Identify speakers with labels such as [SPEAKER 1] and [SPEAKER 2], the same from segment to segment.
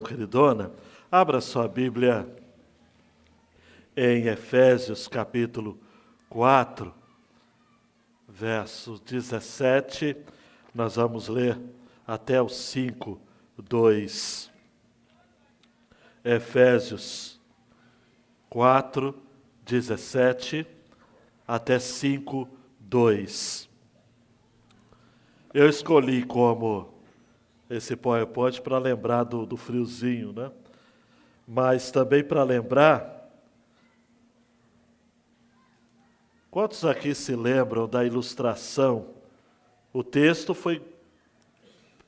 [SPEAKER 1] Queridona, abra sua Bíblia em Efésios capítulo 4, verso 17, nós vamos ler até o 5, 2. Efésios 4, 17 até 5, 2. Eu escolhi como esse PowerPoint para lembrar do friozinho, né? Mas também para lembrar, quantos aqui se lembram da ilustração? O texto foi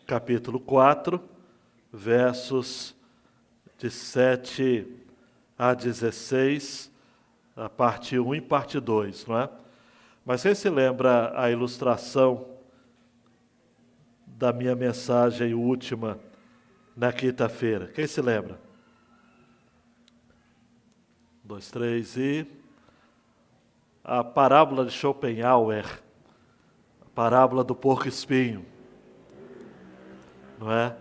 [SPEAKER 1] capítulo 4, versos de 7 a 16, a parte 1 e parte 2, não é? Mas quem se lembra a ilustração da minha mensagem última na quinta-feira? Quem se lembra? 1, 2, 3 e... a parábola de Schopenhauer, a parábola do porco-espinho, não é?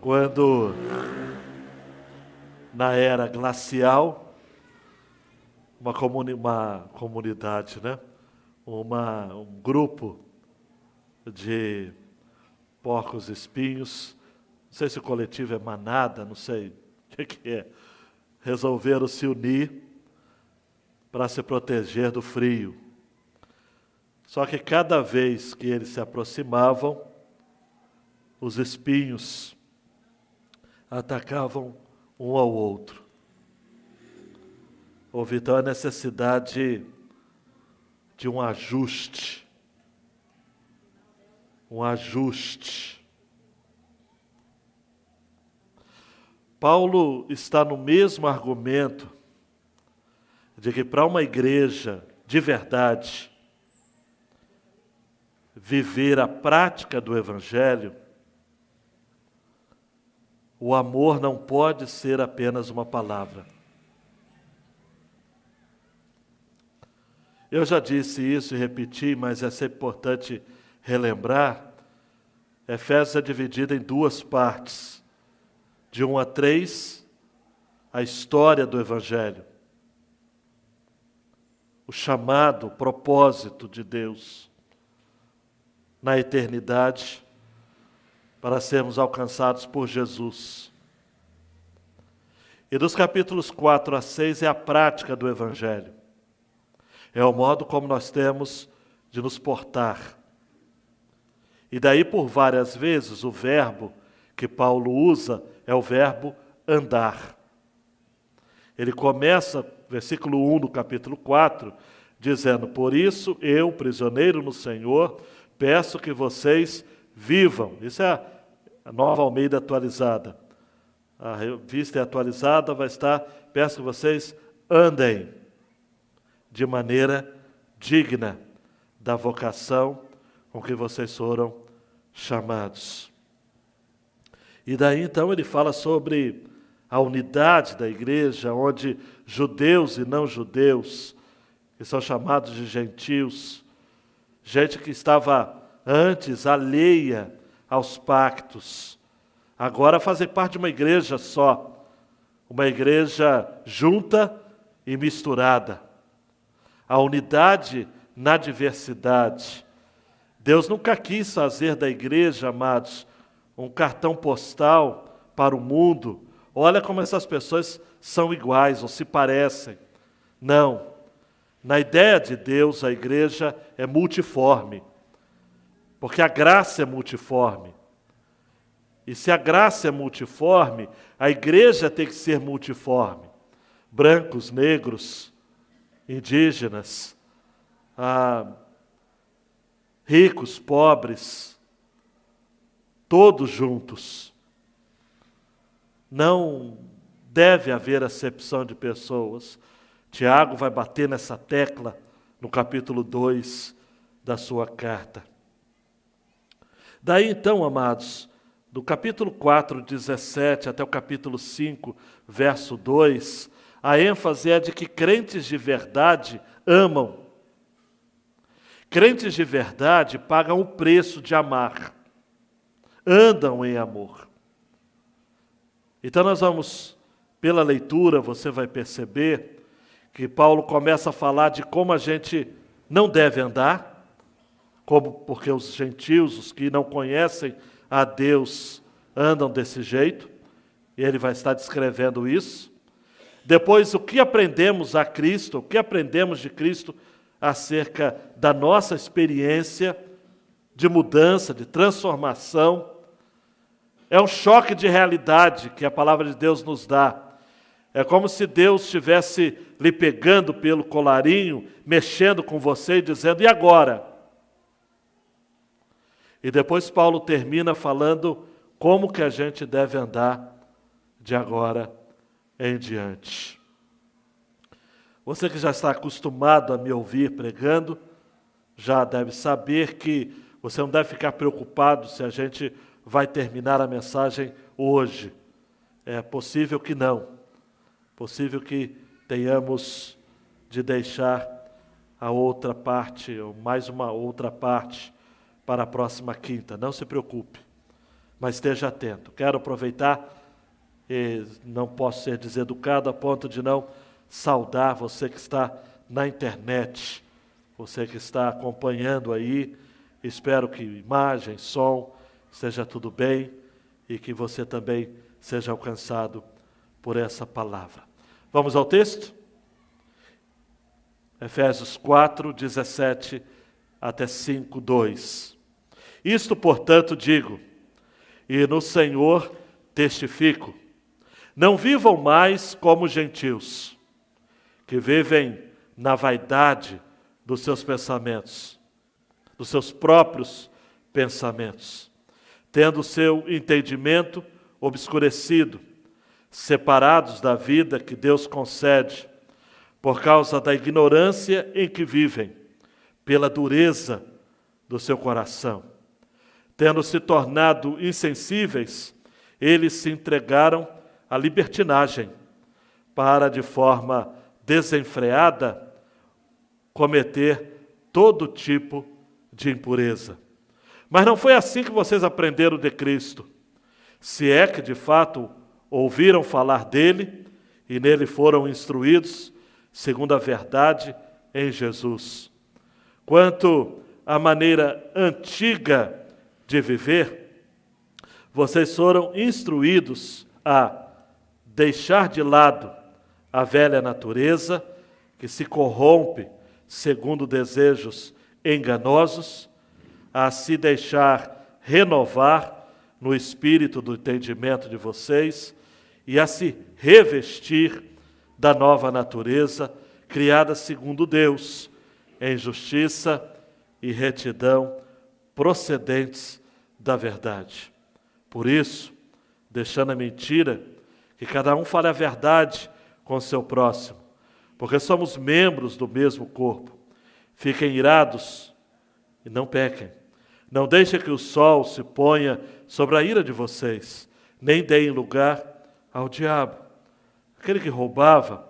[SPEAKER 1] Quando, na era glacial, uma comunidade, né? Um grupo de porcos-espinhos, não sei se o coletivo é manada, não sei o que é, resolveram se unir para se proteger do frio. Só que cada vez que eles se aproximavam, os espinhos atacavam um ao outro. Houve então a necessidade de um ajuste. Paulo está no mesmo argumento de que para uma igreja de verdade viver a prática do Evangelho, o amor não pode ser apenas uma palavra. Eu já disse isso e repeti, mas é sempre importante relembrar. Efésios é dividido em duas partes. De 1 a 3, a história do Evangelho. O chamado, o propósito de Deus na eternidade para sermos alcançados por Jesus. E dos capítulos 4 a 6 é a prática do Evangelho. É o modo como nós temos de nos portar. E daí por várias vezes o verbo que Paulo usa é o verbo andar. Ele começa, versículo 1 do capítulo 4, dizendo: por isso eu, prisioneiro no Senhor, peço que vocês vivam. Isso é a Nova Almeida atualizada. A revista atualizada vai estar: peço que vocês andem de maneira digna da vocação com que vocês foram chamados. E daí então ele fala sobre a unidade da igreja, onde judeus e não judeus, que são chamados de gentios, gente que estava antes alheia aos pactos, agora fazem parte de uma igreja só, uma igreja junta e misturada. A unidade na diversidade. Deus nunca quis fazer da igreja, amados, um cartão postal para o mundo. Olha como essas pessoas são iguais ou se parecem. Não. Na ideia de Deus, a igreja é multiforme. Porque a graça é multiforme. E se a graça é multiforme, a igreja tem que ser multiforme. Brancos, negros, indígenas, ricos, pobres, todos juntos. Não deve haver acepção de pessoas. Tiago vai bater nessa tecla no capítulo 2 da sua carta. Daí então, amados, do capítulo 4, 17 até o capítulo 5, verso 2, a ênfase é de que crentes de verdade amam. Crentes de verdade pagam o preço de amar. Andam em amor. Então nós vamos, pela leitura, você vai perceber que Paulo começa a falar de como a gente não deve andar, porque os gentios, os que não conhecem a Deus, andam desse jeito, e ele vai estar descrevendo isso. Depois, o que aprendemos a Cristo, o que aprendemos de Cristo acerca da nossa experiência de mudança, de transformação. É um choque de realidade que a palavra de Deus nos dá. É como se Deus estivesse lhe pegando pelo colarinho, mexendo com você e dizendo, e agora? E depois Paulo termina falando como que a gente deve andar de agora em diante. Você que já está acostumado a me ouvir pregando, já deve saber que você não deve ficar preocupado se a gente vai terminar a mensagem hoje. É possível que não. Possível que tenhamos de deixar a outra parte, ou mais uma outra parte, para a próxima quinta. Não se preocupe, mas esteja atento. Quero aproveitar, e não posso ser deseducado a ponto de não saudar você que está na internet, você que está acompanhando aí. Espero que imagem, som, esteja tudo bem e que você também seja alcançado por essa palavra. Vamos ao texto? Efésios 4, 17 até 5, 2. Isto, portanto, digo, e no Senhor testifico, não vivam mais como gentios, que vivem na vaidade dos seus pensamentos, dos seus próprios pensamentos, tendo o seu entendimento obscurecido, separados da vida que Deus concede, por causa da ignorância em que vivem, pela dureza do seu coração. Tendo se tornado insensíveis, eles se entregaram à libertinagem, para, de forma desenfreada, cometer todo tipo de impureza. Mas não foi assim que vocês aprenderam de Cristo, se é que, de fato, ouviram falar dele e nele foram instruídos, segundo a verdade em Jesus. Quanto à maneira antiga de viver, vocês foram instruídos a deixar de lado a velha natureza, que se corrompe segundo desejos enganosos, a se deixar renovar no espírito do entendimento de vocês e a se revestir da nova natureza, criada segundo Deus, em justiça e retidão procedentes da verdade. Por isso, deixando a mentira, que cada um fale a verdade com o seu próximo, porque somos membros do mesmo corpo. Fiquem irados e não pequem. Não deixem que o sol se ponha sobre a ira de vocês, nem deem lugar ao diabo. Aquele que roubava,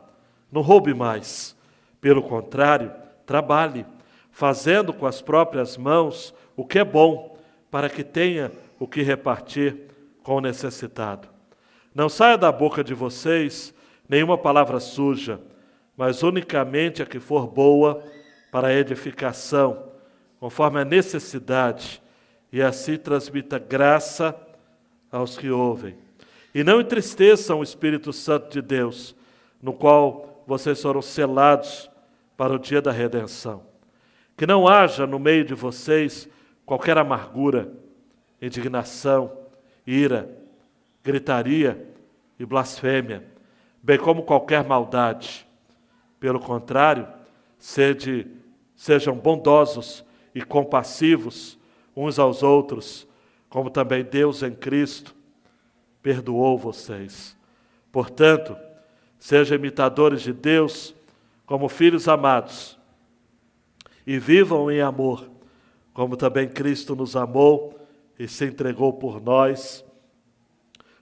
[SPEAKER 1] não roube mais. Pelo contrário, trabalhe, fazendo com as próprias mãos o que é bom, para que tenha o que repartir com o necessitado. Não saia da boca de vocês nenhuma palavra suja, mas unicamente a que for boa para a edificação, conforme a necessidade, e assim transmita graça aos que ouvem. E não entristeçam o Espírito Santo de Deus, no qual vocês foram selados para o dia da redenção. Que não haja no meio de vocês qualquer amargura, indignação, ira, gritaria e blasfêmia, bem como qualquer maldade. Pelo contrário, sejam bondosos e compassivos uns aos outros, como também Deus em Cristo perdoou vocês. Portanto, sejam imitadores de Deus como filhos amados e vivam em amor, como também Cristo nos amou e se entregou por nós,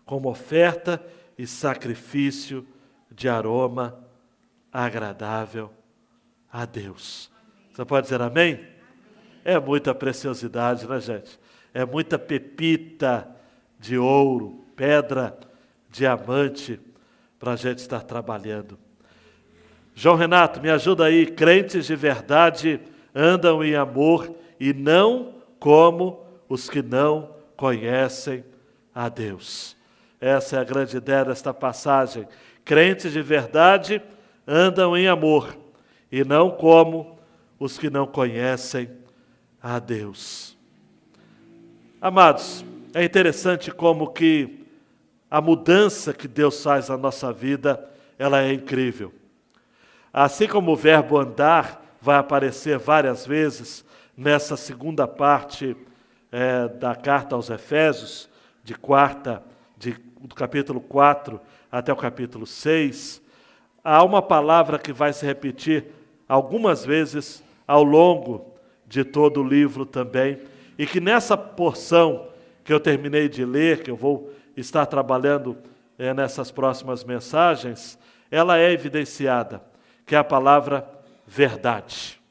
[SPEAKER 1] como oferta e sacrifício de aroma agradável a Deus. Você pode dizer amém? É muita preciosidade, né, gente? É muita pepita de ouro, pedra diamante para a gente estar trabalhando. João Renato, me ajuda aí. Crentes de verdade andam em amor e não como os que não conhecem a Deus. Essa é a grande ideia desta passagem. Crentes de verdade andam em amor e não como os que não conhecem a Deus. Amados, é interessante como que a mudança que Deus faz na nossa vida, ela é incrível. Assim como o verbo andar vai aparecer várias vezes nessa segunda parte da carta aos Efésios, do capítulo 4 até o capítulo 6, há uma palavra que vai se repetir algumas vezes ao longo de todo o livro também, e que nessa porção que eu terminei de ler, que eu vou estar trabalhando nessas próximas mensagens, ela é evidenciada, que é a palavra verdade.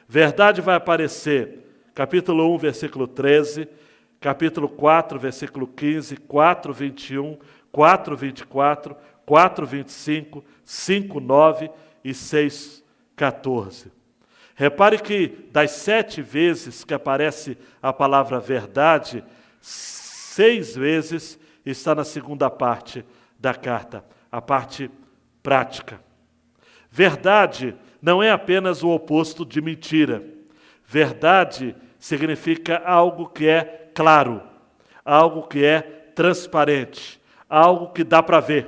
[SPEAKER 1] Verdade vai aparecer, capítulo 1, versículo 13, capítulo 4, versículo 15, 4, 21, 4, 24, 4, 25, 5, 9 e 6, 14. Repare que das 7 vezes que aparece a palavra verdade, 6 vezes está na segunda parte da carta, a parte prática. Verdade não é apenas o oposto de mentira. Verdade significa algo que é claro, algo que é transparente, algo que dá para ver.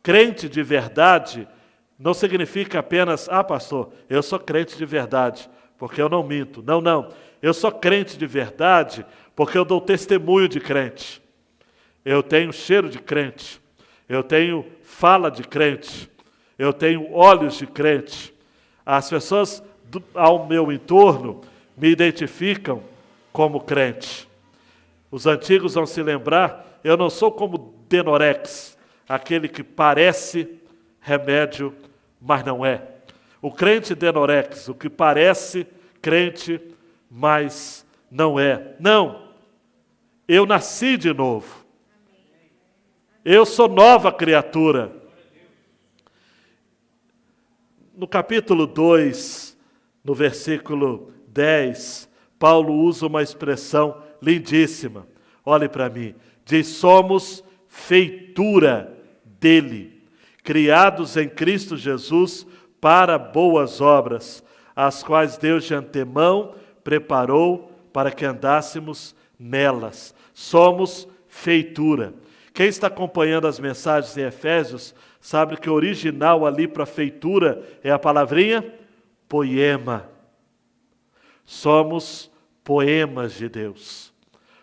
[SPEAKER 1] Crente de verdade não significa apenas, pastor, eu sou crente de verdade, porque eu não minto. Não, não. Eu sou crente de verdade porque eu dou testemunho de crente. Eu tenho cheiro de crente. Eu tenho fala de crente. Eu tenho olhos de crente. As pessoas ao meu entorno me identificam como crente. Os antigos vão se lembrar, eu não sou como Denorex, aquele que parece remédio, mas não é. O crente Denorex, o que parece crente, mas não é. Não, eu nasci de novo. Eu sou nova criatura. No capítulo 2, no versículo 10, Paulo usa uma expressão lindíssima. Olhe para mim. Diz, somos feitura dele, criados em Cristo Jesus para boas obras, as quais Deus de antemão preparou para que andássemos nelas. Somos feitura. Quem está acompanhando as mensagens em Efésios, sabe que o original ali para feitura é a palavrinha poema. Somos poemas de Deus.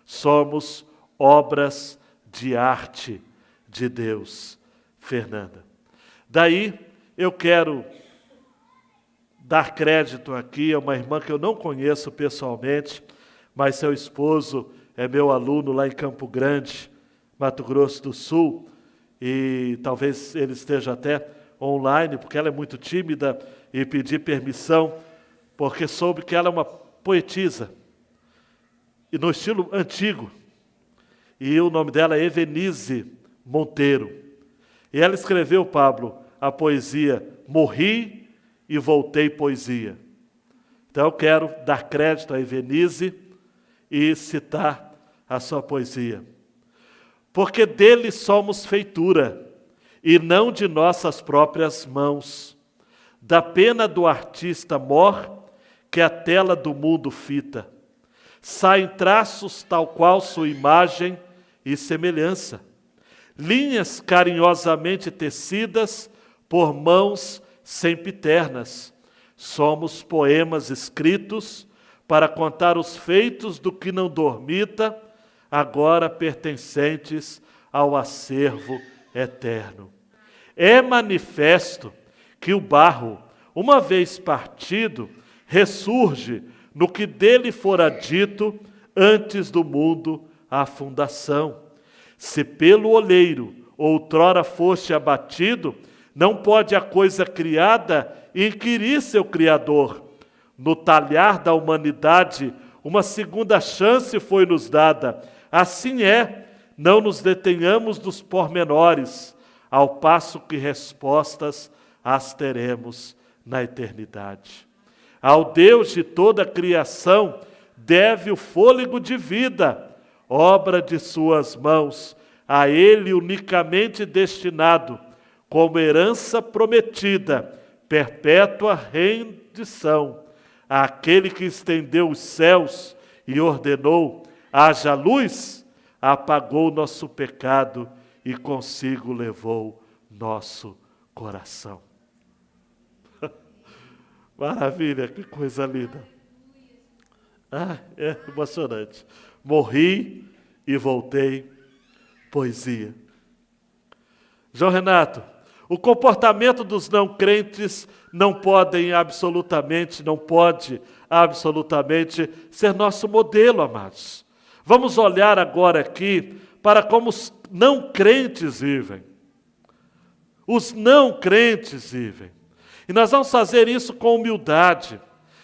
[SPEAKER 1] Somos obras de arte de Deus. Fernanda. Daí eu quero dar crédito aqui a uma irmã que eu não conheço pessoalmente, mas seu esposo é meu aluno lá em Campo Grande, Mato Grosso do Sul, e talvez ele esteja até online, porque ela é muito tímida, e pedi permissão, porque soube que ela é uma poetisa, e no estilo antigo, e o nome dela é Evenise Monteiro. E ela escreveu, Pablo, a poesia Morri e Voltei Poesia. Então eu quero dar crédito a Evenise e citar a sua poesia. Porque dele somos feitura, e não de nossas próprias mãos. Da pena do artista mor, que a tela do mundo fita. Saem traços tal qual sua imagem e semelhança. Linhas carinhosamente tecidas por mãos sempiternas. Somos poemas escritos para contar os feitos do que não dormita, agora pertencentes ao acervo eterno. É manifesto que o barro, uma vez partido, ressurge no que dele fora dito antes do mundo a fundação. Se pelo oleiro outrora foste abatido, não pode a coisa criada inquirir seu Criador. No talhar da humanidade, uma segunda chance foi nos dada. Assim é, não nos detenhamos dos pormenores, ao passo que respostas as teremos na eternidade. Ao Deus de toda a criação deve o fôlego de vida, obra de suas mãos, a Ele unicamente destinado, como herança prometida, perpétua rendição, àquele que estendeu os céus e ordenou, haja luz, apagou nosso pecado e consigo levou nosso coração. Maravilha, que coisa linda. É emocionante. Morri e voltei, poesia. João Renato, o comportamento dos não crentes não pode absolutamente ser nosso modelo, amados. Vamos olhar agora aqui para como os não crentes vivem. Os não crentes vivem. E nós vamos fazer isso com humildade.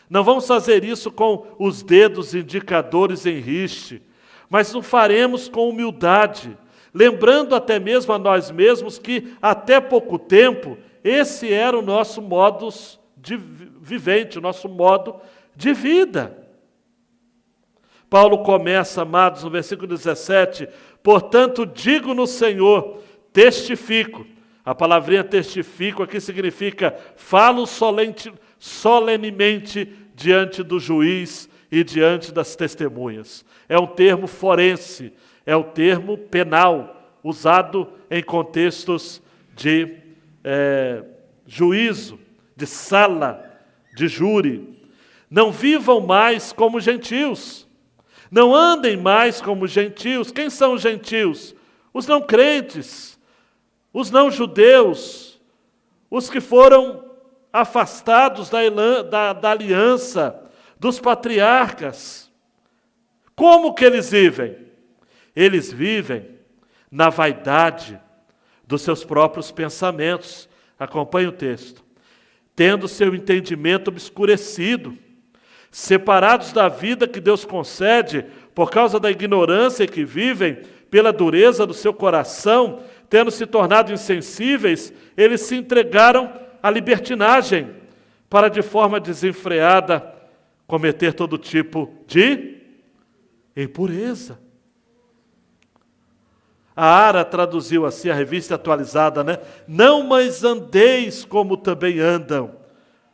[SPEAKER 1] Não vamos fazer isso com os dedos indicadores em riste, mas o faremos com humildade, lembrando até mesmo a nós mesmos que até pouco tempo esse era o nosso modus de vivente, o nosso modo de vida. Paulo começa, amados, no versículo 17, portanto digo no Senhor, testifico. A palavrinha testifico aqui significa falo solenemente diante do juiz e diante das testemunhas. É um termo forense, é o termo penal, usado em contextos de juízo, de sala, de júri. Não vivam mais como gentios, não andem mais como gentios. Quem são os gentios? Os não crentes, os não judeus, os que foram afastados da aliança, dos patriarcas. Como que eles vivem? Eles vivem na vaidade dos seus próprios pensamentos. Acompanhe o texto. Tendo seu entendimento obscurecido, separados da vida que Deus concede, por causa da ignorância que vivem, pela dureza do seu coração, tendo se tornado insensíveis, eles se entregaram à libertinagem, para de forma desenfreada cometer todo tipo de impureza. A Ara traduziu assim, a revista atualizada, né? Não mais andeis como também andam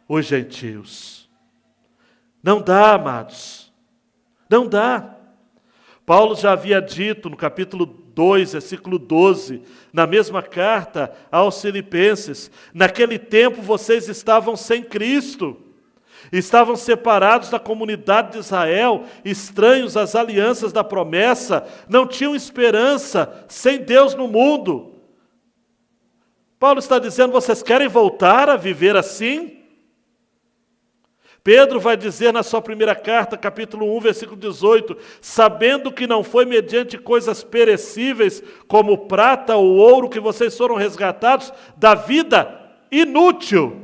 [SPEAKER 1] os gentios. Não dá, amados. Não dá. Paulo já havia dito no capítulo 2, versículo 12, na mesma carta aos Filipenses, naquele tempo vocês estavam sem Cristo, estavam separados da comunidade de Israel, estranhos às alianças da promessa, não tinham esperança, sem Deus no mundo. Paulo está dizendo, vocês querem voltar a viver assim? Pedro vai dizer na sua primeira carta, capítulo 1, versículo 18, sabendo que não foi mediante coisas perecíveis, como prata ou ouro, que vocês foram resgatados da vida inútil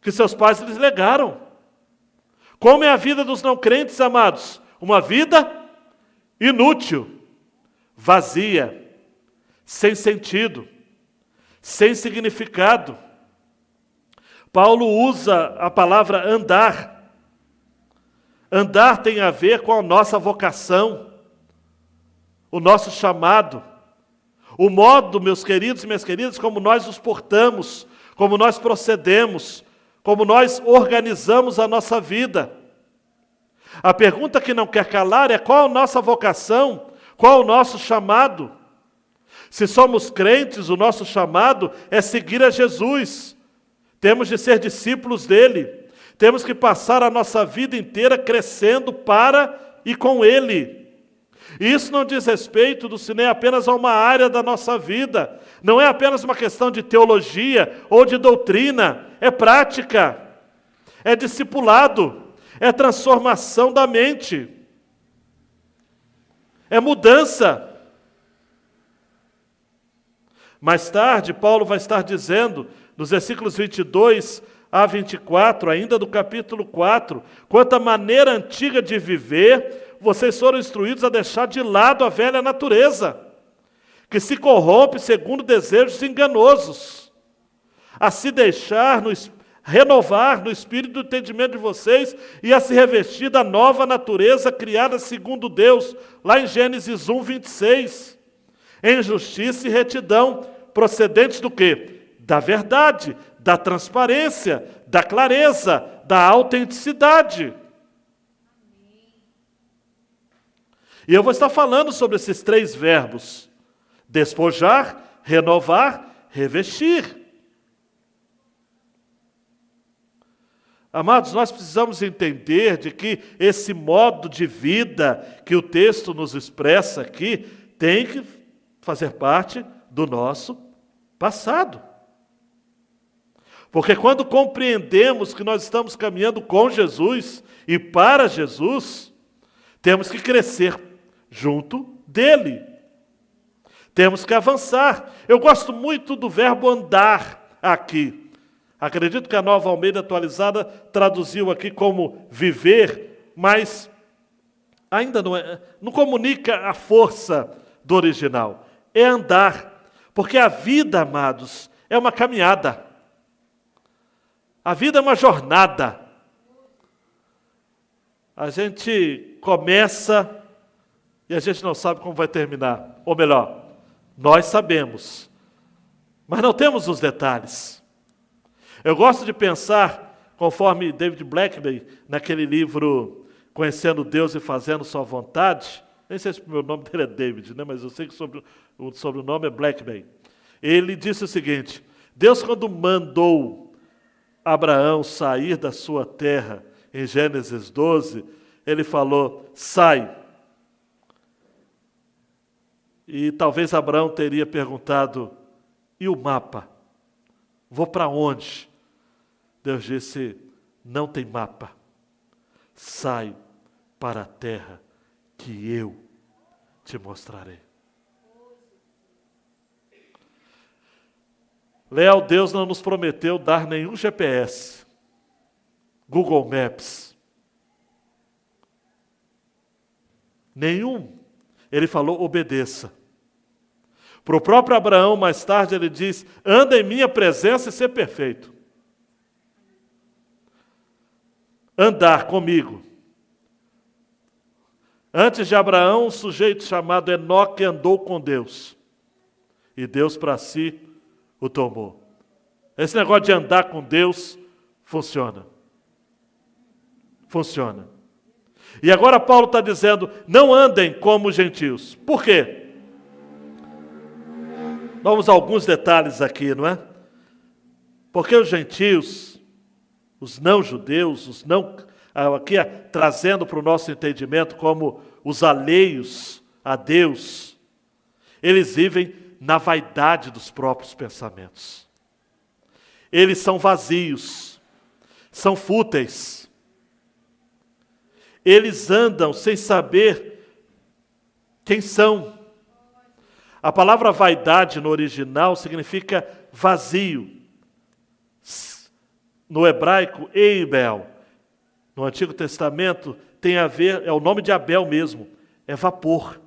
[SPEAKER 1] que seus pais lhes legaram. Como é a vida dos não crentes, amados? Uma vida inútil, vazia, sem sentido, sem significado. Paulo usa a palavra andar. Andar tem a ver com a nossa vocação, o nosso chamado, o modo, meus queridos e minhas queridas, como nós nos portamos, como nós procedemos, como nós organizamos a nossa vida. A pergunta que não quer calar é qual a nossa vocação, qual o nosso chamado. Se somos crentes, o nosso chamado é seguir a Jesus. Temos de ser discípulos dele. Temos que passar a nossa vida inteira crescendo para e com ele. E isso não diz respeito do cinema apenas a uma área da nossa vida. Não é apenas uma questão de teologia ou de doutrina. É prática. É discipulado. É transformação da mente. É mudança. Mais tarde, Paulo vai estar dizendo, nos versículos 22 a 24, ainda do capítulo 4, quanto à maneira antiga de viver, vocês foram instruídos a deixar de lado a velha natureza. que se corrompe segundo desejos enganosos, a se deixar renovar no espírito do entendimento de vocês e a se revestir da nova natureza criada segundo Deus, lá em Gênesis 1, 26. Em justiça e retidão, procedentes do quê? Da verdade, da transparência, da clareza, da autenticidade. E eu vou estar falando sobre esses 3 verbos: despojar, renovar, revestir. Amados, nós precisamos entender de que esse modo de vida que o texto nos expressa aqui tem que fazer parte do nosso passado. Porque quando compreendemos que nós estamos caminhando com Jesus e para Jesus, temos que crescer junto dele. Temos que avançar. Eu gosto muito do verbo andar aqui. Acredito que a Nova Almeida Atualizada traduziu aqui como viver, mas ainda não comunica a força do original. É andar, porque a vida, amados, é uma caminhada. A vida é uma jornada. A gente começa e a gente não sabe como vai terminar. Ou melhor, nós sabemos, mas não temos os detalhes. Eu gosto de pensar, conforme David Blackney, naquele livro Conhecendo Deus e Fazendo Sua Vontade, nem sei se o meu nome dele é David, né? Mas eu sei que o sobrenome é Blackney. Ele disse o seguinte: Deus, quando mandou Abraão sair da sua terra, em Gênesis 12, ele falou, sai. E talvez Abraão teria perguntado, e o mapa? Vou para onde? Deus disse, não tem mapa. Sai para a terra que eu te mostrarei. Leal Deus não nos prometeu dar nenhum GPS, Google Maps. Nenhum. Ele falou, obedeça. Para o próprio Abraão, mais tarde, ele diz, anda em minha presença e ser perfeito. Andar comigo. Antes de Abraão, um sujeito chamado Enoque andou com Deus. E Deus para si o tomou. Esse negócio de andar com Deus funciona. Funciona. E agora Paulo está dizendo, não andem como os gentios. Por quê? Vamos a alguns detalhes aqui, não é? Porque os gentios, os não-judeus, aqui trazendo para o nosso entendimento como os alheios a Deus, eles vivem na vaidade dos próprios pensamentos. Eles são vazios, são fúteis. Eles andam sem saber quem são. A palavra vaidade no original significa vazio. No hebraico, Eibel. No Antigo Testamento tem a ver, é o nome de Abel mesmo. É vapor,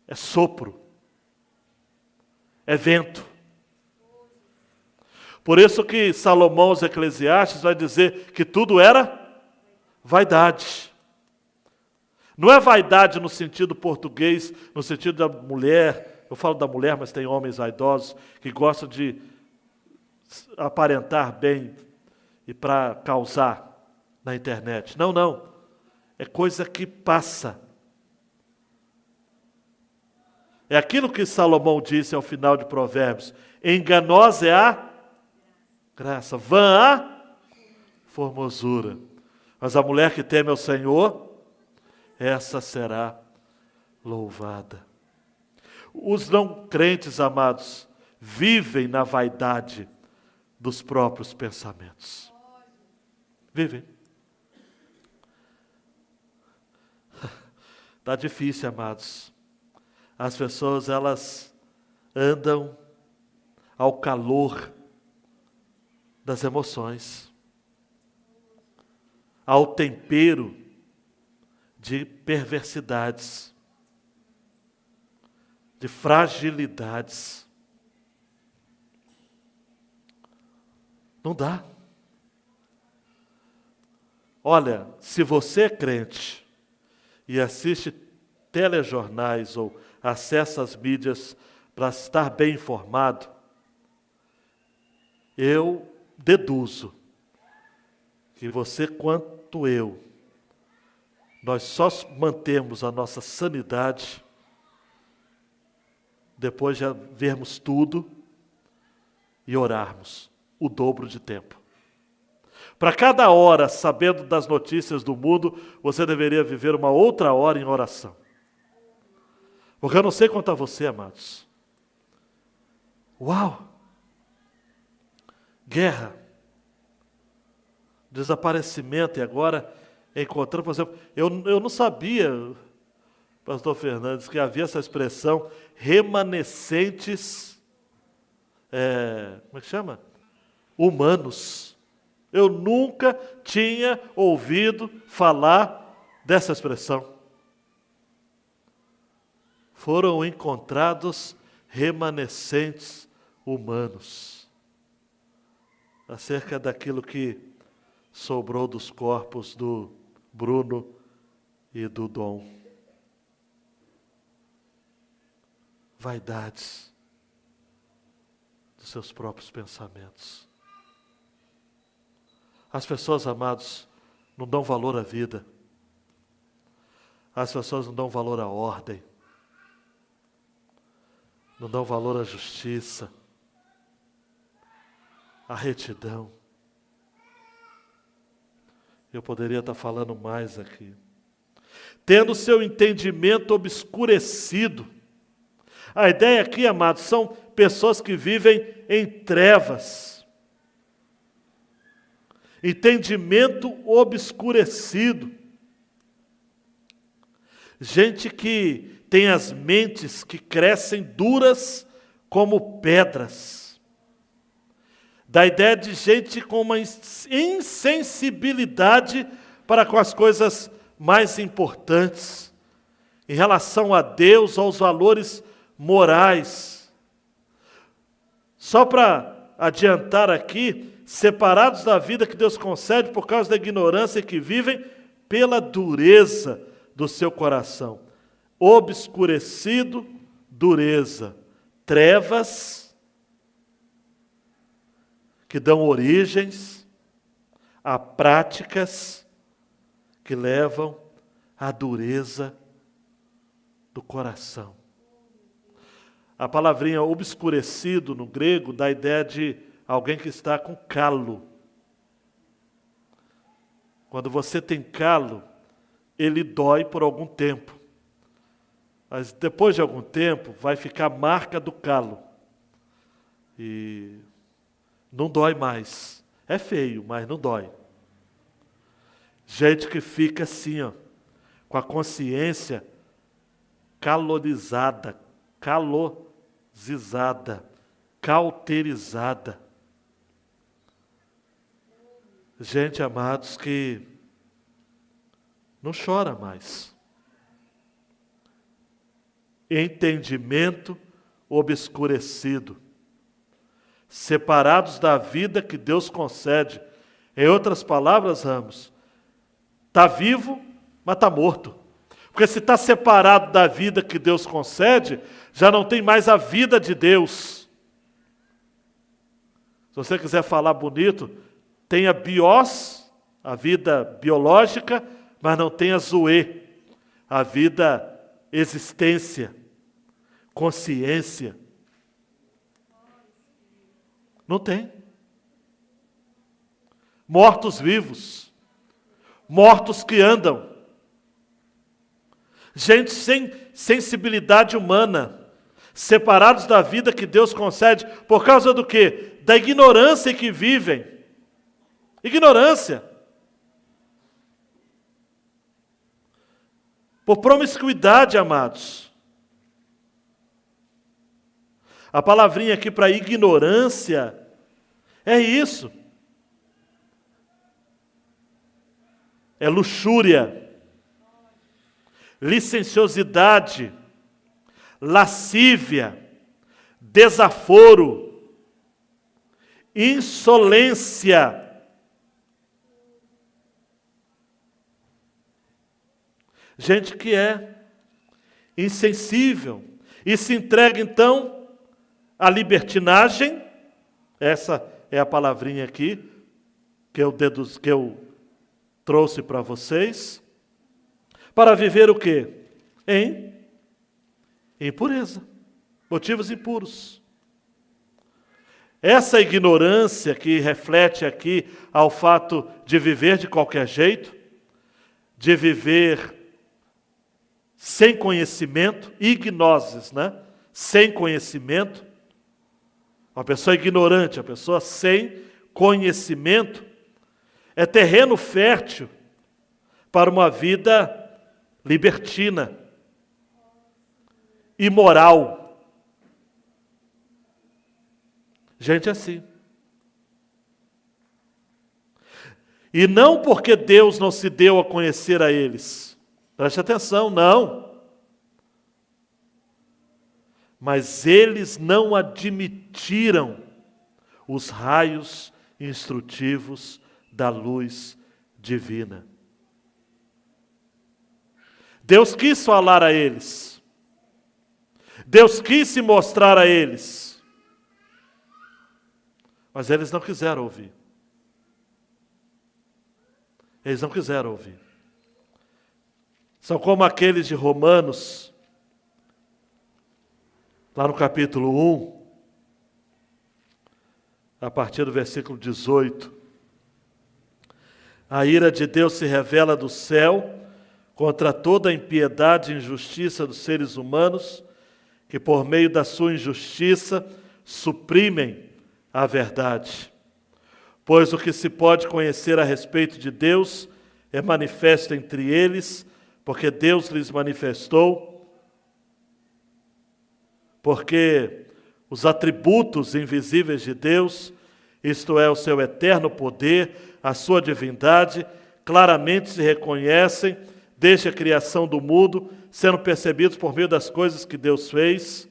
[SPEAKER 1] é sopro, é vento. Por isso que Salomão, os Eclesiastes, vai dizer que tudo era vaidade. Não é vaidade no sentido português, no sentido da mulher. Eu falo da mulher, mas tem homens vaidosos que gostam de aparentar bem e para causar na internet. Não, não. É coisa que passa. É aquilo que Salomão disse ao final de Provérbios. Enganosa é a graça, vã a formosura. Mas a mulher que teme ao Senhor, essa será louvada. Os não crentes, amados, vivem na vaidade dos próprios pensamentos. Vivem. Está difícil, amados. As pessoas, elas andam ao calor das emoções, ao tempero de perversidades, de fragilidades. Não dá. Olha, se você é crente e assiste telejornais ou acessa as mídias para estar bem informado, eu deduzo que você, quanto eu, nós só mantemos a nossa sanidade depois de vermos tudo e orarmos o dobro de tempo. Para cada hora, sabendo das notícias do mundo, você deveria viver uma outra hora em oração. Porque eu não sei quanto a você, amados. Uau! Guerra, desaparecimento, e agora encontrando, por exemplo, eu não sabia, pastor Fernandes, que havia essa expressão, remanescentes, como é que chama? Humanos. Eu nunca tinha ouvido falar dessa expressão. Foram encontrados remanescentes humanos. Acerca daquilo que sobrou dos corpos do Bruno e do Dom. Vaidades dos seus próprios pensamentos. As pessoas, amados, não dão valor à vida. As pessoas não dão valor à ordem. Não dão valor à justiça, à retidão. Eu poderia estar falando mais aqui. Tendo seu entendimento obscurecido. A ideia aqui, amados, são pessoas que vivem em trevas. Entendimento obscurecido. Gente que tem as mentes que crescem duras como pedras. Da ideia de gente com uma insensibilidade para com as coisas mais importantes, em relação a Deus, aos valores morais. Só para adiantar aqui, separados da vida que Deus concede por causa da ignorância que vivem, pela dureza do seu coração. Obscurecido, dureza, trevas que dão origens a práticas que levam à dureza do coração. A palavrinha obscurecido no grego dá a ideia de alguém que está com calo. Quando você tem calo, ele dói por algum tempo. Mas depois de algum tempo, vai ficar a marca do calo. E não dói mais. É feio, mas não dói. Gente que fica assim, ó, com a consciência calorizada, cauterizada. Gente, amados, que não chora mais. Entendimento obscurecido. Separados da vida que Deus concede. Em outras palavras, Ramos, está vivo, mas está morto. Porque se está separado da vida que Deus concede, já não tem mais a vida de Deus. Se você quiser falar bonito, tem a bios, a vida biológica, mas não tem a zoe, a vida existência, consciência. Não tem. Mortos-vivos, mortos que andam. Gente sem sensibilidade humana, separados da vida que Deus concede, por causa do quê? Da ignorância que vivem. Ignorância. Por promiscuidade, amados. A palavrinha aqui para ignorância é isso. É luxúria, licenciosidade, lascívia, desaforo, insolência. Gente que é insensível e se entrega então à libertinagem. Essa é a palavrinha aqui que eu trouxe para vocês. Para viver o quê? Em impureza. Motivos impuros. Essa ignorância que reflete aqui ao fato de viver de qualquer jeito, de viver sem conhecimento, ignoses, né? Sem conhecimento. Uma pessoa ignorante, uma pessoa sem conhecimento, é terreno fértil para uma vida libertina, imoral. Gente assim. E não porque Deus não se deu a conhecer a eles. Preste atenção, não. Mas eles não admitiram os raios instrutivos da luz divina. Deus quis falar a eles. Deus quis se mostrar a eles. Mas eles não quiseram ouvir. Eles não quiseram ouvir. São como aqueles de Romanos, lá no capítulo 1, a partir do versículo 18. A ira de Deus se revela do céu contra toda a impiedade e injustiça dos seres humanos, que por meio da sua injustiça suprimem a verdade. Pois o que se pode conhecer a respeito de Deus é manifesto entre eles, porque Deus lhes manifestou, porque os atributos invisíveis de Deus, isto é, o seu eterno poder, a sua divindade, claramente se reconhecem desde a criação do mundo, sendo percebidos por meio das coisas que Deus fez.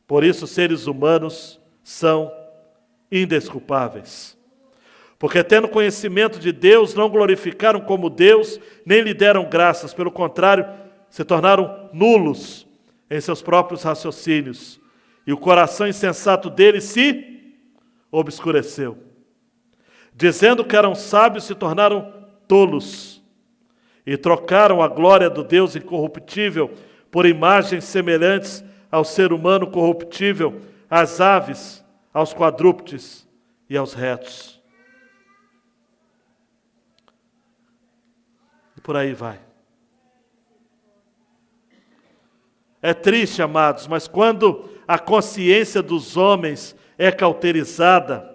[SPEAKER 1] Por isso, os seres humanos são indesculpáveis. Porque, tendo conhecimento de Deus, não glorificaram como Deus, nem lhe deram graças. Pelo contrário, se tornaram nulos em seus próprios raciocínios. E o coração insensato deles se obscureceu. Dizendo que eram sábios, se tornaram tolos. E trocaram a glória do Deus incorruptível por imagens semelhantes ao ser humano corruptível, às aves, aos quadrúpedes e aos retos. E por aí vai. É triste, amados, mas quando a consciência dos homens é cauterizada,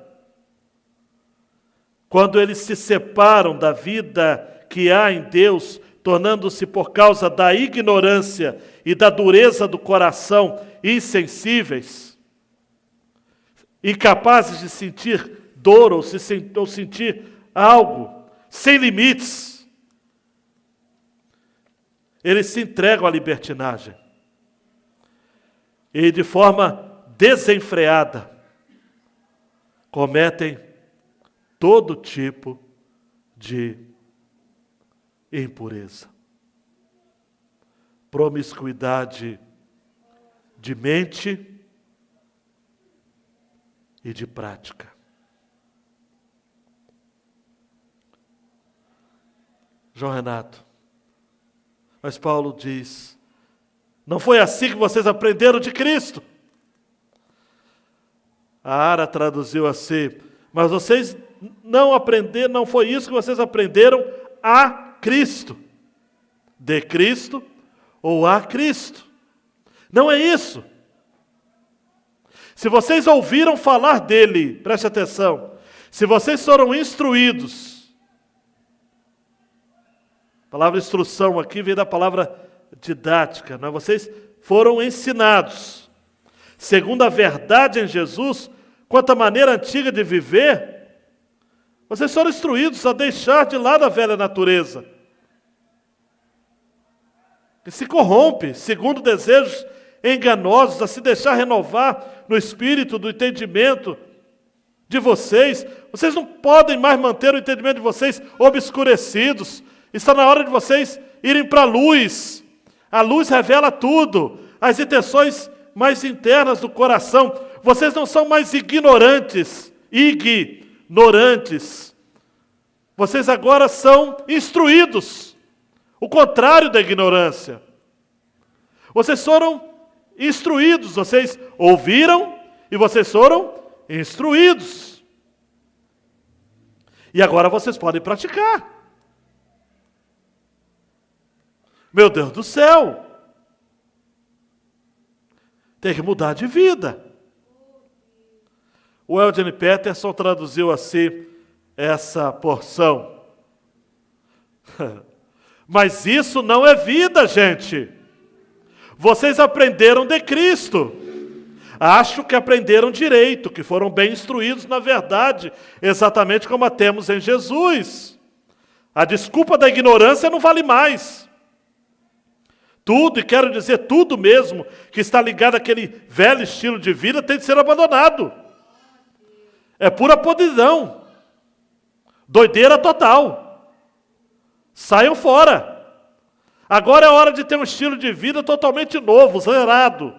[SPEAKER 1] quando eles se separam da vida que há em Deus, tornando-se por causa da ignorância e da dureza do coração insensíveis, incapazes de sentir dor ou sentir algo, sem limites, eles se entregam à libertinagem. E de forma desenfreada, cometem todo tipo de impureza. Promiscuidade de mente e de prática. João Renato, mas Paulo diz, não foi assim que vocês aprenderam de Cristo? A Ara traduziu assim, mas vocês não aprenderam, não foi isso que vocês aprenderam a Cristo. De Cristo ou a Cristo. Não é isso. Se vocês ouviram falar dele, preste atenção, se vocês foram instruídos, a palavra instrução aqui vem da palavra didática, não é? Vocês foram ensinados, segundo a verdade em Jesus, quanto à maneira antiga de viver, vocês foram instruídos a deixar de lado a velha natureza, que se corrompe segundo desejos enganosos, a se deixar renovar no espírito do entendimento de vocês. Vocês não podem mais manter o entendimento de vocês obscurecidos. Está na hora de vocês irem para a luz. A luz revela tudo, as intenções mais internas do coração. Vocês não são mais ignorantes. Vocês agora são instruídos. O contrário da ignorância. Vocês foram instruídos, vocês ouviram e vocês foram instruídos. E agora vocês podem praticar. Meu Deus do céu! Tem que mudar de vida. O Eugene Peterson traduziu assim essa porção. Mas isso não é vida, gente. Vocês aprenderam de Cristo. Acho que aprenderam direito, que foram bem instruídos na verdade, exatamente como a temos em Jesus. A desculpa da ignorância não vale mais. Tudo, e quero dizer tudo mesmo, que está ligado àquele velho estilo de vida, tem de ser abandonado. É pura podridão. Doideira total. Saiam fora. Agora é hora de ter um estilo de vida totalmente novo, zerado.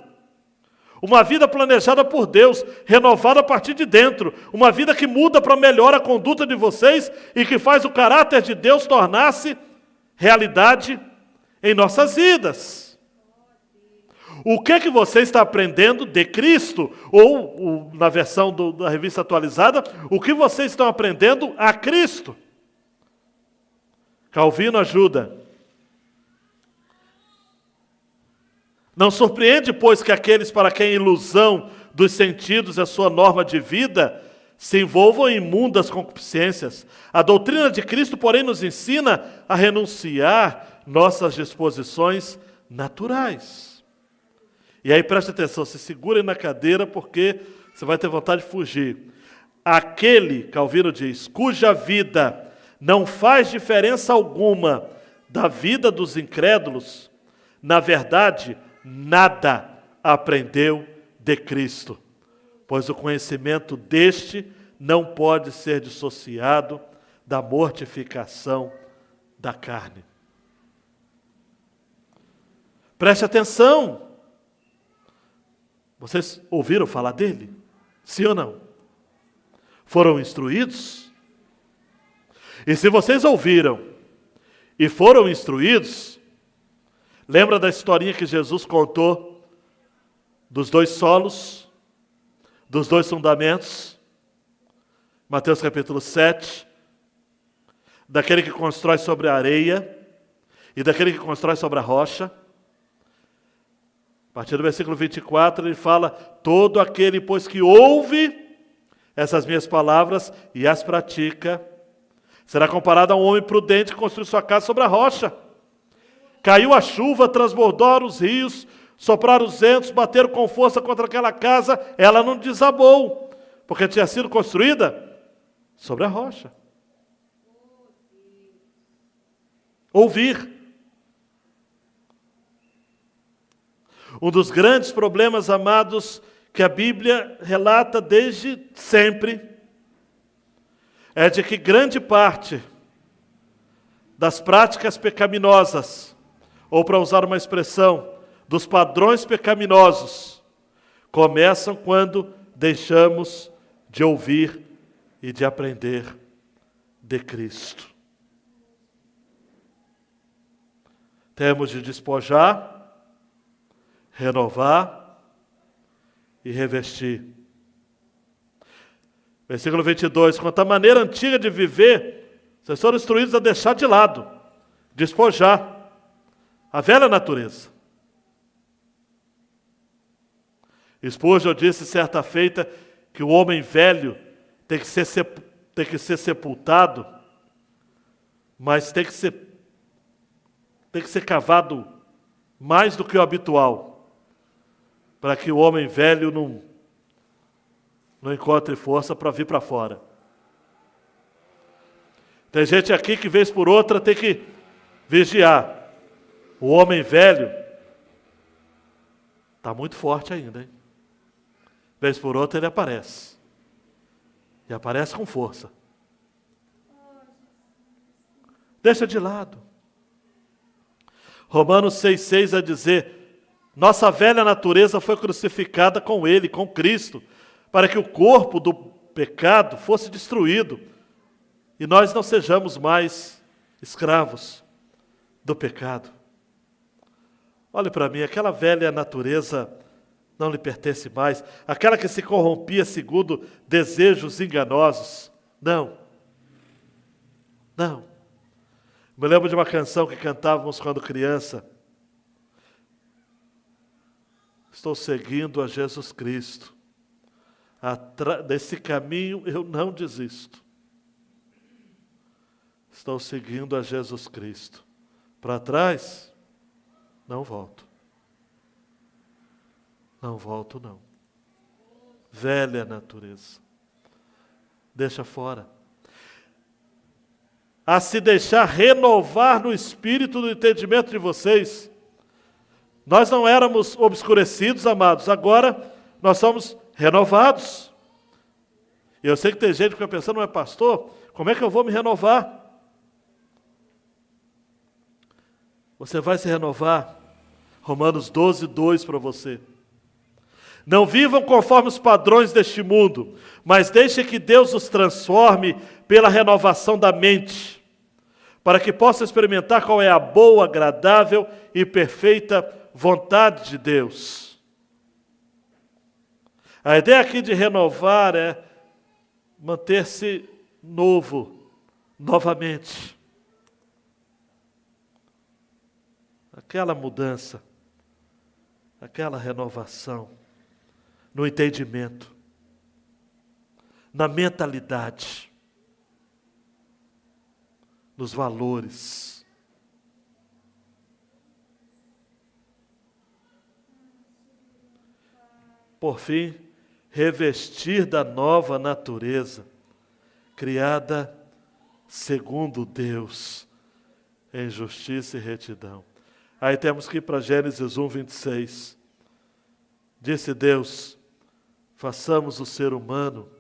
[SPEAKER 1] Uma vida planejada por Deus, renovada a partir de dentro. Uma vida que muda para melhor a conduta de vocês e que faz o caráter de Deus tornar-se realidade em nossas vidas. O que é que você está aprendendo de Cristo? Ou, na versão da revista atualizada, o que vocês estão aprendendo a Cristo? Calvino ajuda. Não surpreende, pois, que aqueles para quem a ilusão dos sentidos é sua norma de vida se envolvam em imundas concupiscências. A doutrina de Cristo, porém, nos ensina a renunciar nossas disposições naturais. E aí, preste atenção, se segurem na cadeira, porque você vai ter vontade de fugir. Aquele, Calvino diz, cuja vida não faz diferença alguma da vida dos incrédulos, na verdade, nada aprendeu de Cristo, pois o conhecimento deste não pode ser dissociado da mortificação da carne. Preste atenção. Vocês ouviram falar dele? Sim ou não? Foram instruídos? E se vocês ouviram e foram instruídos, lembra da historinha que Jesus contou dos dois solos, dos dois fundamentos? Mateus capítulo 7, daquele que constrói sobre a areia e daquele que constrói sobre a rocha. A partir do versículo 24, ele fala: todo aquele, pois, que ouve essas minhas palavras e as pratica, será comparado a um homem prudente que construiu sua casa sobre a rocha. Caiu a chuva, transbordaram os rios, sopraram os ventos, bateram com força contra aquela casa, ela não desabou, porque tinha sido construída sobre a rocha. Ouvir. Um dos grandes problemas, amados, que a Bíblia relata desde sempre, é de que grande parte das práticas pecaminosas, ou para usar uma expressão, dos padrões pecaminosos, começam quando deixamos de ouvir e de aprender de Cristo. Temos de despojar, renovar e revestir. Versículo 22. Quanto à maneira antiga de viver, vocês foram instruídos a deixar de lado, despojar a velha natureza. Spurgeon disse certa feita que o homem velho tem que ser sepultado, mas tem que ser cavado mais do que o habitual, para que o homem velho não encontre força para vir para fora. Tem gente aqui que, vez por outra, tem que vigiar. O homem velho Está muito forte ainda, hein? Vez por outra ele aparece. E aparece com força. Deixa de lado. Romanos 6,6 a dizer: nossa velha natureza foi crucificada com Ele, com Cristo, para que o corpo do pecado fosse destruído e nós não sejamos mais escravos do pecado. Olhe para mim, aquela velha natureza não lhe pertence mais, aquela que se corrompia segundo desejos enganosos. Não. Não. Me lembro de uma canção que cantávamos quando criança. Estou seguindo a Jesus Cristo. Desse caminho eu não desisto. Estou seguindo a Jesus Cristo. Para trás, não volto. Não volto, não. Velha natureza. Deixa fora. A se deixar renovar no espírito do entendimento de vocês. Nós não éramos obscurecidos, amados. Agora nós somos renovados. E eu sei que tem gente que fica pensando, mas pastor, como é que eu vou me renovar? Você vai se renovar. Romanos 12:2 para você. Não vivam conforme os padrões deste mundo, mas deixem que Deus os transforme pela renovação da mente, para que possam experimentar qual é a boa, agradável e perfeita vontade de Deus. A ideia aqui de renovar é manter-se novo, novamente. Aquela mudança, aquela renovação no entendimento, na mentalidade, nos valores. Por fim, revestir da nova natureza, criada segundo Deus, em justiça e retidão. Aí temos que ir para Gênesis 1:26. Disse Deus: façamos o ser humano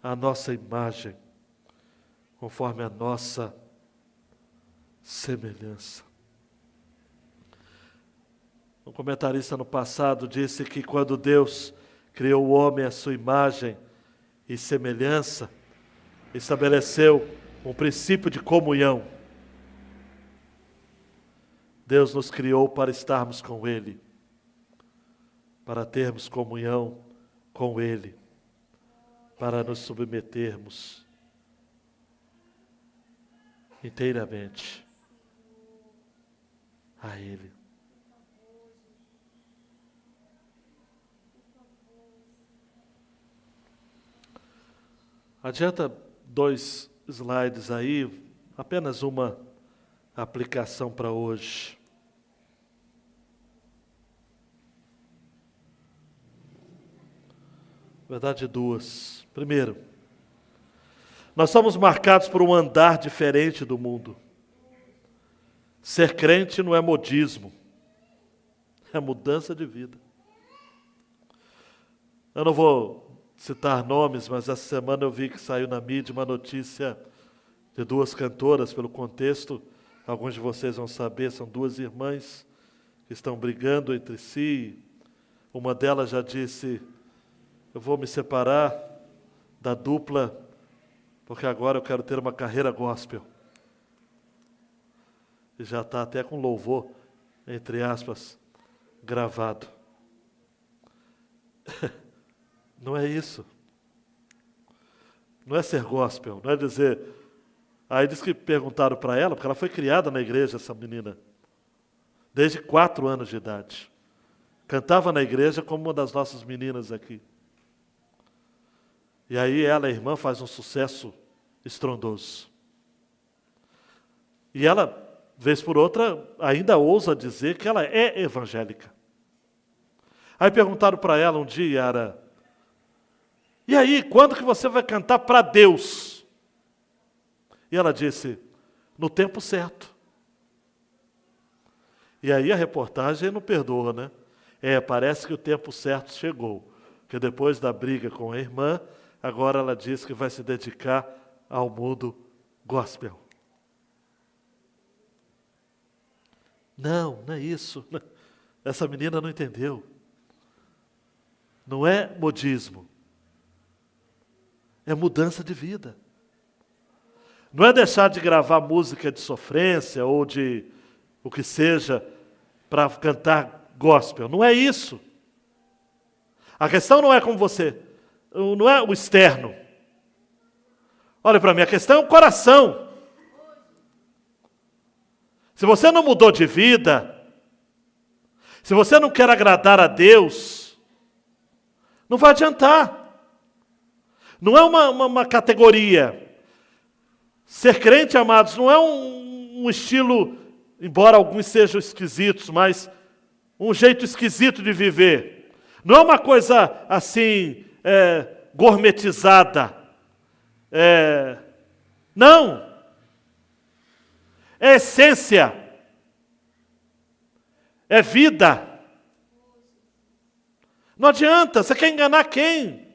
[SPEAKER 1] à nossa imagem, conforme a nossa semelhança. Um comentarista no passado disse que quando Deus criou o homem à sua imagem e semelhança, estabeleceu um princípio de comunhão. Deus nos criou para estarmos com Ele, para termos comunhão com Ele, para nos submetermos inteiramente a Ele. Adianta 2 slides aí, apenas uma aplicação para hoje. Na verdade, 2. Primeiro, nós somos marcados por um andar diferente do mundo. Ser crente não é modismo, é mudança de vida. Eu não vou citar nomes, mas essa semana eu vi que saiu na mídia uma notícia de 2 cantoras, pelo contexto, alguns de vocês vão saber, são 2 irmãs que estão brigando entre si. Uma delas já disse: eu vou me separar da dupla, porque agora eu quero ter uma carreira gospel. E já está até com louvor, entre aspas, gravado. Não é isso. Não é ser gospel, não é dizer... Aí diz que perguntaram para ela, porque ela foi criada na igreja, essa menina, desde 4 anos de idade. Cantava na igreja como uma das nossas meninas aqui. E aí ela, a irmã, faz um sucesso estrondoso. E ela, vez por outra, ainda ousa dizer que ela é evangélica. Aí perguntaram para ela um dia, Yara, e aí, quando que você vai cantar para Deus? E ela disse, no tempo certo. E aí a reportagem não perdoa, né? Parece que o tempo certo chegou. Porque depois da briga com a irmã, agora ela diz que vai se dedicar ao mundo gospel. Não é isso. Essa menina não entendeu. Não é modismo. É mudança de vida. Não é deixar de gravar música de sofrência ou de o que seja para cantar gospel. Não é isso. A questão não é como você, não é o externo. Olha para mim, a questão é o coração. Se você não mudou de vida, se você não quer agradar a Deus, não vai adiantar. Não é uma categoria. Ser crente, amados, não é um estilo, embora alguns sejam esquisitos, mas um jeito esquisito de viver. Não é uma coisa assim, gourmetizada. Não. É essência. É vida. Não adianta, você quer enganar quem?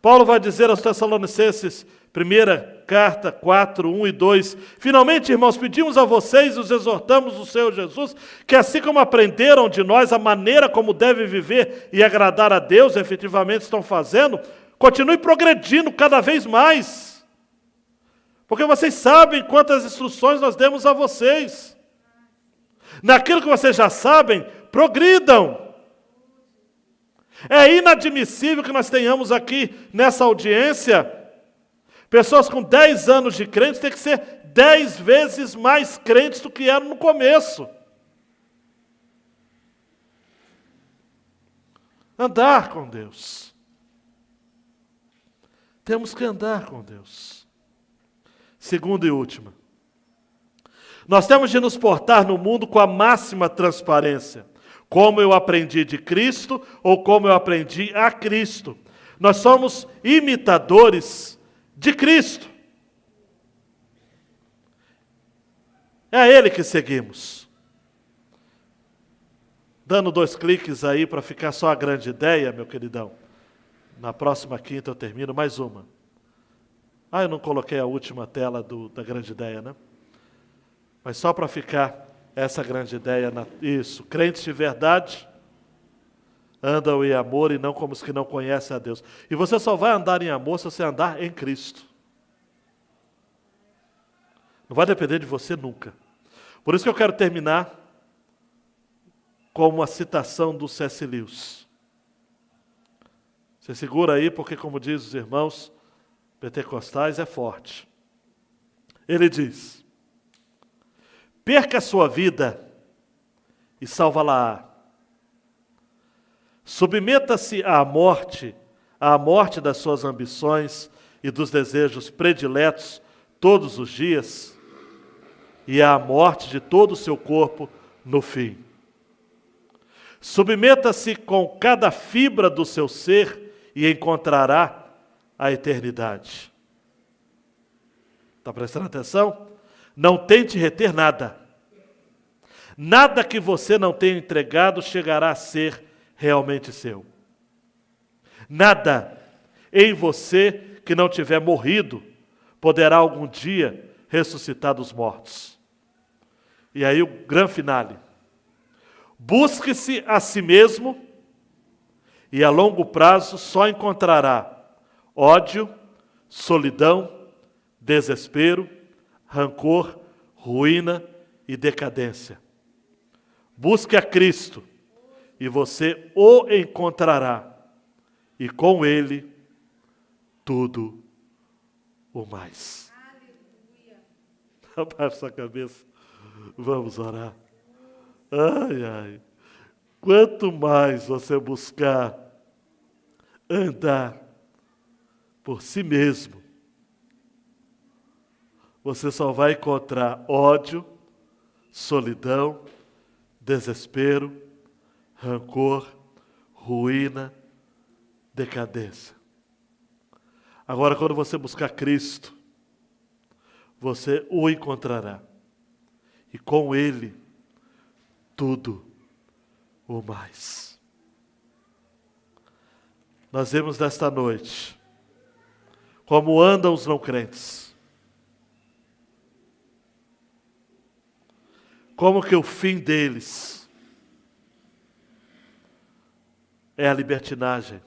[SPEAKER 1] Paulo vai dizer aos Tessalonicenses, 1 carta 4, 1 e 2, finalmente, irmãos, pedimos a vocês e os exortamos no Senhor Jesus, que assim como aprenderam de nós a maneira como devem viver e agradar a Deus, efetivamente estão fazendo, continue progredindo cada vez mais. Porque vocês sabem quantas instruções nós demos a vocês. Naquilo que vocês já sabem, progridam. É inadmissível que nós tenhamos aqui nessa audiência pessoas com 10 anos de crentes têm que ser 10 vezes mais crentes do que eram no começo. Andar com Deus. Temos que andar com Deus. Segunda e última. Nós temos de nos portar no mundo com a máxima transparência. Como eu aprendi de Cristo ou como eu aprendi a Cristo. Nós somos imitadores de Cristo. É a Ele que seguimos. Dando 2 cliques aí para ficar só a grande ideia, meu queridão. Na próxima quinta eu termino mais uma. Eu não coloquei a última tela da grande ideia, né? Mas só para ficar essa grande ideia. Isso, crentes de verdade andam em amor e não como os que não conhecem a Deus. E você só vai andar em amor se você andar em Cristo. Não vai depender de você nunca. Por isso que eu quero terminar com uma citação do C.S. Lewis. Você segura aí, porque como diz os irmãos pentecostais, é forte. Ele diz: perca a sua vida e salva-la-á. Submeta-se à morte das suas ambições e dos desejos prediletos todos os dias, e à morte de todo o seu corpo no fim. Submeta-se com cada fibra do seu ser e encontrará a eternidade. Está prestando atenção? Não tente reter nada. Nada que você não tenha entregado chegará a ser realmente seu. Nada em você que não tiver morrido poderá algum dia ressuscitar dos mortos. E aí o grande finale. Busque-se a si mesmo e a longo prazo só encontrará ódio, solidão, desespero, rancor, ruína e decadência. Busque a Cristo e você o encontrará, e com Ele tudo o mais. Abaixa sua cabeça, vamos orar. Ai. Quanto mais você buscar andar por si mesmo, você só vai encontrar ódio, solidão, desespero, rancor, ruína, decadência. Agora, quando você buscar Cristo, você o encontrará. E com Ele, tudo o mais. Nós vemos nesta noite como andam os não crentes. Como que o fim deles é a libertinagem,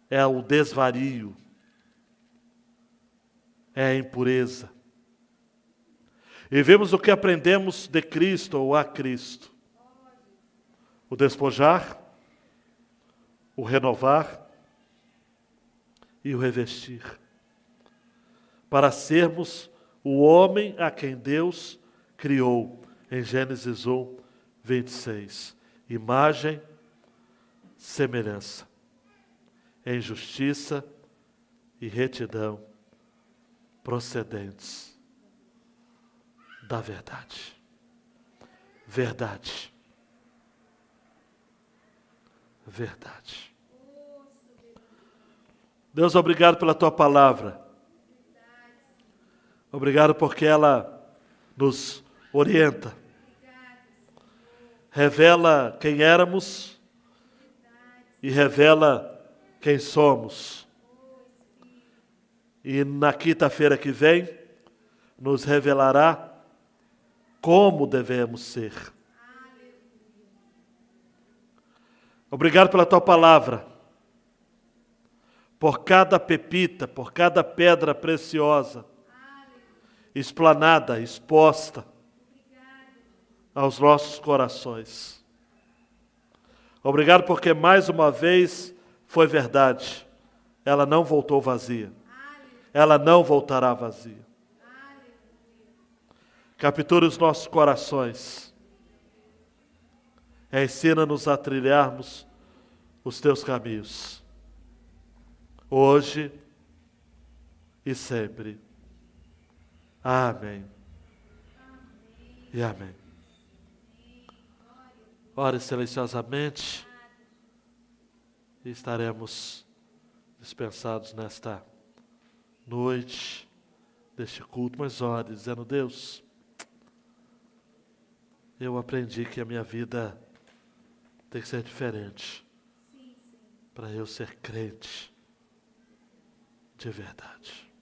[SPEAKER 1] é o desvario, é a impureza. E vemos o que aprendemos de Cristo ou a Cristo. O despojar, o renovar e o revestir. Para sermos o homem a quem Deus criou, em Gênesis 1, 26. Imagem, semelhança, em justiça e retidão, procedentes da verdade. Verdade. Verdade. Deus, obrigado pela Tua palavra. Obrigado porque ela nos orienta. Revela quem éramos e revela quem somos. E na quinta-feira que vem, nos revelará como devemos ser. Obrigado pela Tua palavra, por cada pepita, por cada pedra preciosa, explanada, exposta aos nossos corações. Obrigado porque mais uma vez foi verdade. Ela não voltou vazia. Ela não voltará vazia. Captura os nossos corações. Ensina-nos a trilharmos os Teus caminhos. Hoje e sempre. Amém. E amém. Ore silenciosamente e estaremos dispensados nesta noite, deste culto. Mas ore, dizendo: Deus, eu aprendi que a minha vida tem que ser diferente para eu ser crente de verdade.